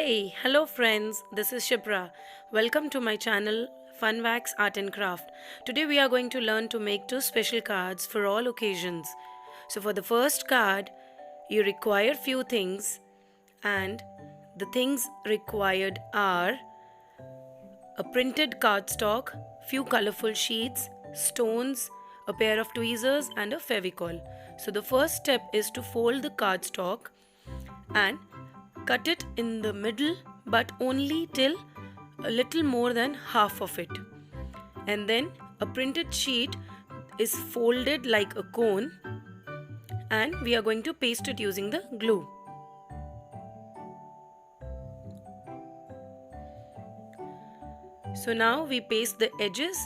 Hey, hello friends, this is Shipra. Welcome to my channel Funwax Art and Craft. Today we are going to learn to make two special cards for all occasions. So for the first card, you require few things, and the things required are a printed cardstock, few colorful sheets, stones, a pair of tweezers and a Fevicol. So the first step is to fold the cardstock and cut it in the middle, but only till a little more than half of it. And then a printed sheet is folded like a cone, and we are going to paste it using the glue. So now we paste the edges,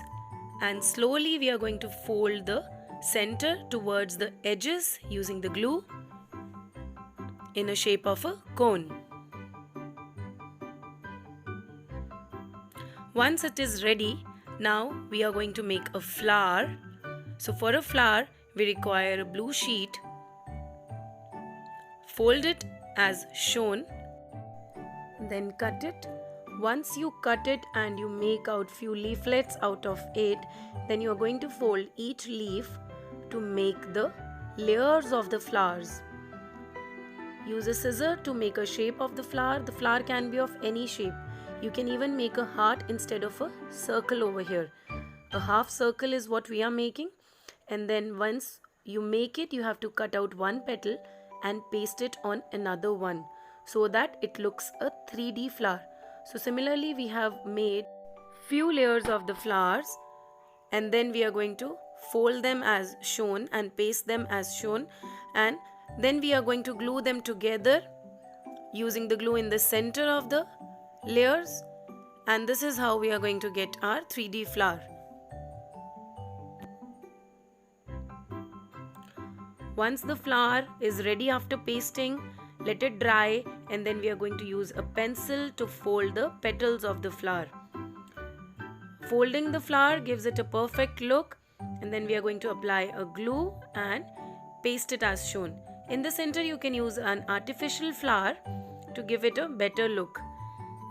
and slowly we are going to fold the center towards the edges using the glue in a shape of a cone. Once it is ready, now we are going to make a flower. So for a flower, we require a blue sheet. Fold it as shown, then cut it. Once you cut it and you make out few leaflets out of it, then you are going to fold each leaf to make the layers of the flowers. Use a scissor to make a shape of the flower. The flower can be of any shape. You can even make a heart instead of a circle over here. A half circle is what we are making. And then once you make it, you have to cut out one petal and paste it on another one so that it looks a 3D flower. So similarly, we have made few layers of the flowers, and then we are going to fold them as shown and paste them as shown, and then we are going to glue them together using the glue in the center of the layers, and this is how we are going to get our 3D flower. Once the flower is ready after pasting, let it dry, and then we are going to use a pencil to fold the petals of the flower. Folding the flower gives it a perfect look, and then we are going to apply a glue and paste it as shown. In the center you can use an artificial flower to give it a better look.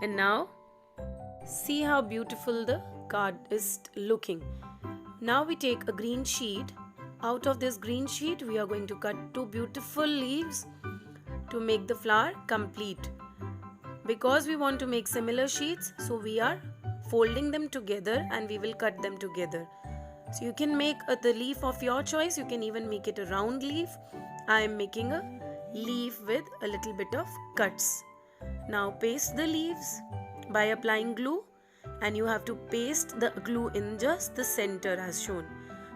And now see how beautiful the card is looking. Now we take a green sheet. Out of this green sheet we are going to cut two beautiful leaves to make the flower complete. Because we want to make similar sheets, so we are folding them together and we will cut them together. So you can make the leaf of your choice. You can even make it a round leaf. I am making a leaf with a little bit of cuts. Now paste the leaves by applying glue, and you have to paste the glue in just the center as shown,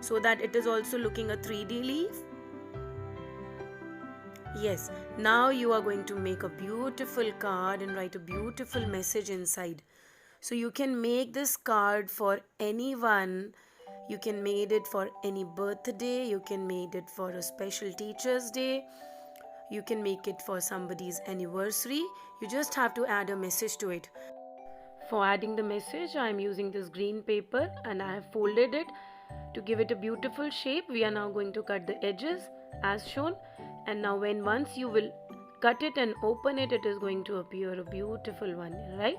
so that it is also looking a 3D leaf. Yes, now you are going to make a beautiful card and write a beautiful message inside. So you can make this card for anyone. You can make it for any birthday. You can make it for a special teacher's day. You can make it for somebody's anniversary. You just have to add a message to it. For adding the message, I am using this green paper and I have folded it to give it a beautiful shape. We are now going to cut the edges as shown, and now once you will cut it and open it, it is going to appear a beautiful one, right?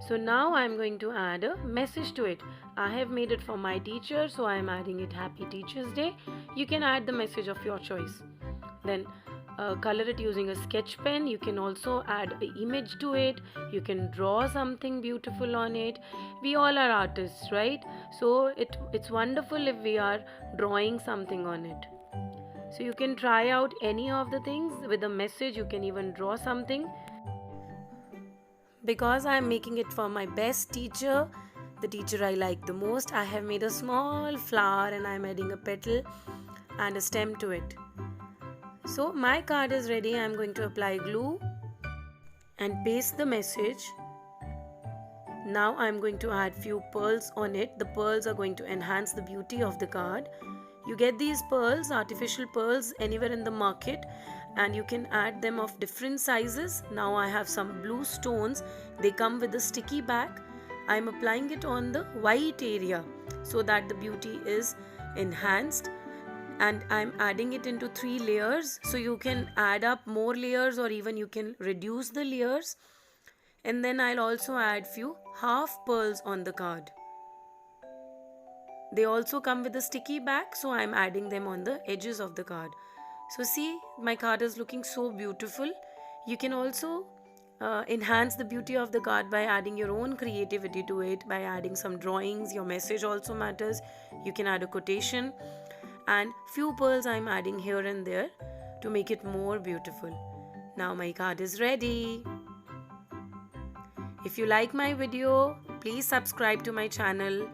So now I am going to add a message to it. I have made it for my teacher, so I am adding it Happy Teacher's Day. You can add the message of your choice. Then color it using a sketch pen. You can also add an image to it. You can draw something beautiful on it. We all are artists, right? So it's wonderful if we are drawing something on it. So you can try out any of the things with a message. You can even draw something. Because I am making it for my best teacher, the teacher I like the most, I have made a small flower and I am adding a petal and a stem to it. So my card is ready. I am going to apply glue and paste the message. Now I am going to add few pearls on it. The pearls are going to enhance the beauty of the card. You get these pearls, artificial pearls, anywhere in the market, and you can add them of different sizes. Now I have some blue stones. They come with a sticky back. I am applying it on the white area so that the beauty is enhanced, and I am adding it into 3 layers. So you can add up more layers, or even you can reduce the layers. And then I'll also add few half pearls on the card. They also come with a sticky back, so I'm adding them on the edges of the card. So see, my card is looking so beautiful. You can also enhance the beauty of the card by adding your own creativity to it, by adding some drawings. Your message also matters. You can add a quotation, and few pearls I'm adding here and there to make it more beautiful. Now my card is ready. If you like my video, please subscribe to my channel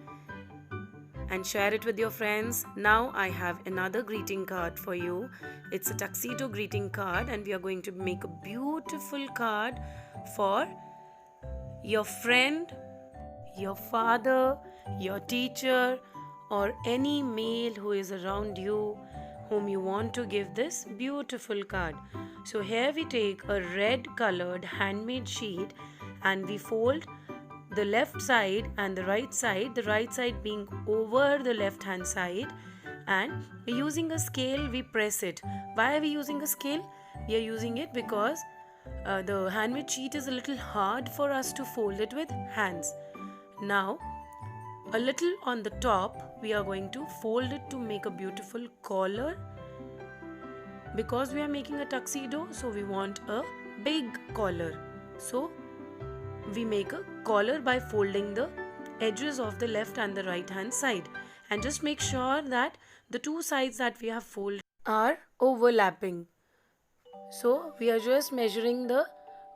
and share it with your friends. Now I have another greeting card for you. It's a tuxedo greeting card, and we are going to make a beautiful card for your friend, your father, your teacher, or any male who is around you whom you want to give this beautiful card. So here we take a red colored handmade sheet and we fold the left side and the right side being over the left hand side, and using a scale we press it. Why are we using a scale? We are using it because the handmade sheet is a little hard for us to fold it with hands. Now a little on the top we are going to fold it to make a beautiful collar. Because we are making a tuxedo, so we want a big collar. So we make a collar by folding the edges of the left and the right hand side, and just make sure that the two sides that we have folded are overlapping. So we are just measuring the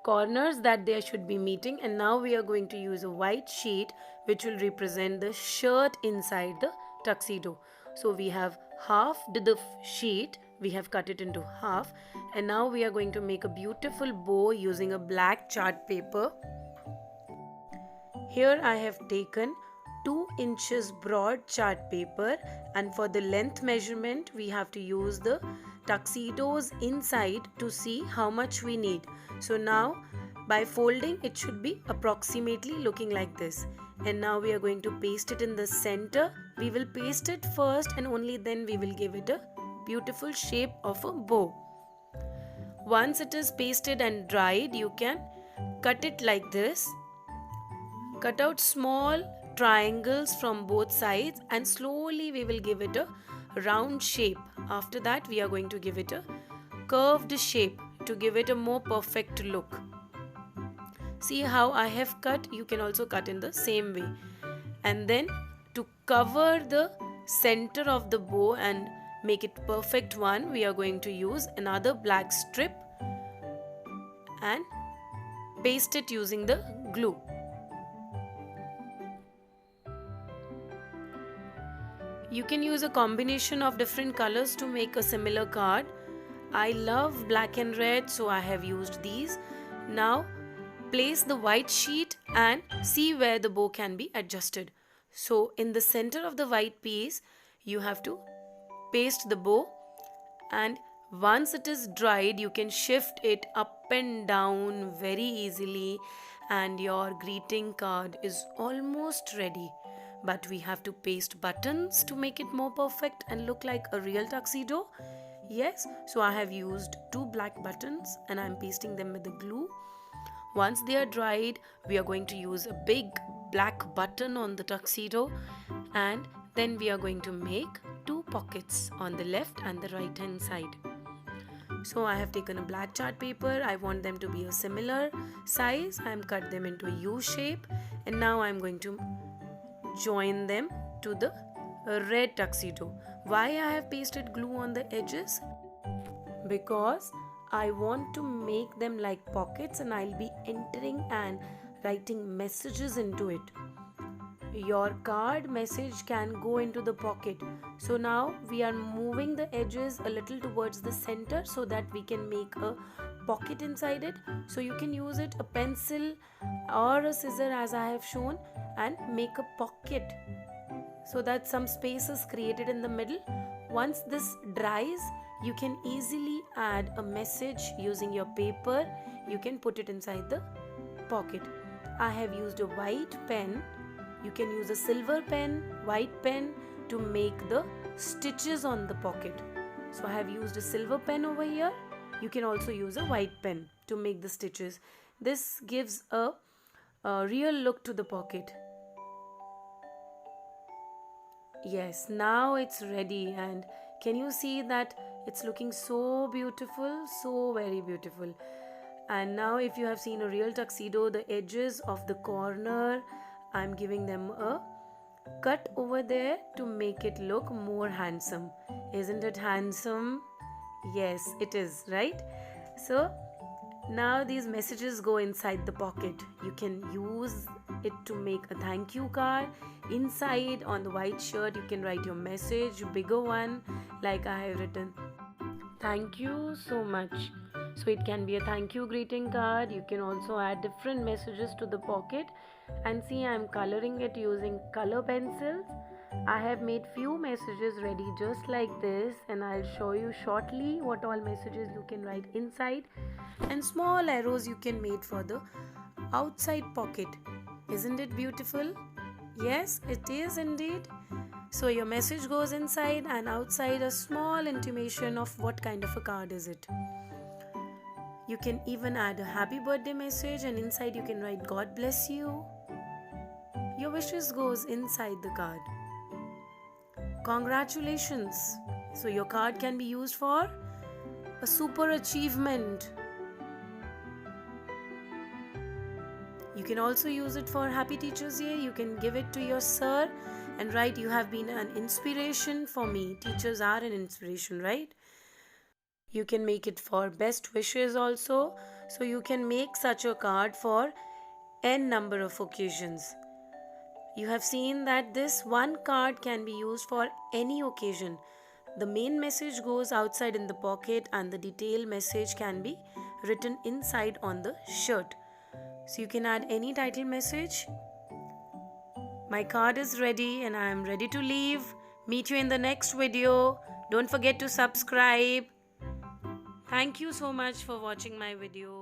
corners that they should be meeting, and now we are going to use a white sheet which will represent the shirt inside the tuxedo. So we have halved the sheet, we have cut it into half, and now we are going to make a beautiful bow using a black chart paper. Here I have taken 2 inches broad chart paper, and for the length measurement we have to use the tuxedo's inside to see how much we need. So now by folding it should be approximately looking like this, and now we are going to paste it in the center. We will paste it first and only then we will give it a beautiful shape of a bow. Once it is pasted and dried, you can cut it like this. Cut out small triangles from both sides and slowly we will give it a round shape. After that we are going to give it a curved shape to give it a more perfect look. See how I have cut? You can also cut in the same way. And then to cover the center of the bow and make it perfect one, we are going to use another black strip and paste it using the glue. You can use a combination of different colors to make a similar card. I love black and red, so I have used these. Now place the white sheet and see where the bow can be adjusted. So in the center of the white piece you have to paste the bow, and once it is dried you can shift it up and down very easily, and your greeting card is almost ready. But we have to paste buttons to make it more perfect and look like a real tuxedo. Yes, so I have used 2 black buttons and I'm pasting them with the glue. Once they are dried, we are going to use a big black button on the tuxedo, and then we are going to make 2 pockets on the left and the right hand side. So I have taken a black chart paper. I want them to be a similar size. I am cut them into a U shape, and now I am going to join them to the red tuxedo. Why I have pasted glue on the edges? Because I want to make them like pockets and I'll be entering and writing messages into it. Your card message can go into the pocket. So now we are moving the edges a little towards the center so that we can make a pocket inside it. So you can use it, a pencil or a scissor as I have shown, and make a pocket so that some space is created in the middle. Once this dries, you can easily add a message using your paper. You can put it inside the pocket. I have used a white pen. You can use a silver pen, white pen to make the stitches on the pocket. So I have used a silver pen over here. You can also use a white pen to make the stitches. This gives a a real look to the pocket. Yes, now it's ready, and can you see that it's looking so beautiful, so very beautiful. And now, if you have seen a real tuxedo, the edges of the corner, I'm giving them a cut over there to make it look more handsome. Isn't it handsome? Yes, it is, right? So now these messages go inside the pocket. You can use it to make a thank you card. Inside on the white shirt, you can write your message, bigger one, like I have written. Thank you so much. So it can be a thank you greeting card. You can also add different messages to the pocket. And see, I'm coloring it using color pencils. I have made few messages ready just like this, and I'll show you shortly what all messages you can write inside, and small arrows you can make for the outside pocket. Isn't it beautiful? Yes, it is indeed. So your message goes inside, and outside a small intimation of what kind of a card is it. You can even add a happy birthday message, and inside you can write God bless you. Your wishes goes inside the card. Congratulations. So your card can be used for a super achievement. You can also use it for Happy Teachers Day. You can give it to your sir and write, you have been an inspiration for me. Teachers are an inspiration, right? You can make it for best wishes also. So you can make such a card for n number of occasions. You have seen that this one card can be used for any occasion. The main message goes outside in the pocket, and the detailed message can be written inside on the shirt. So you can add any title message. My card is ready and I am ready to leave. Meet you in the next video. Don't forget to subscribe. Thank you so much for watching my video.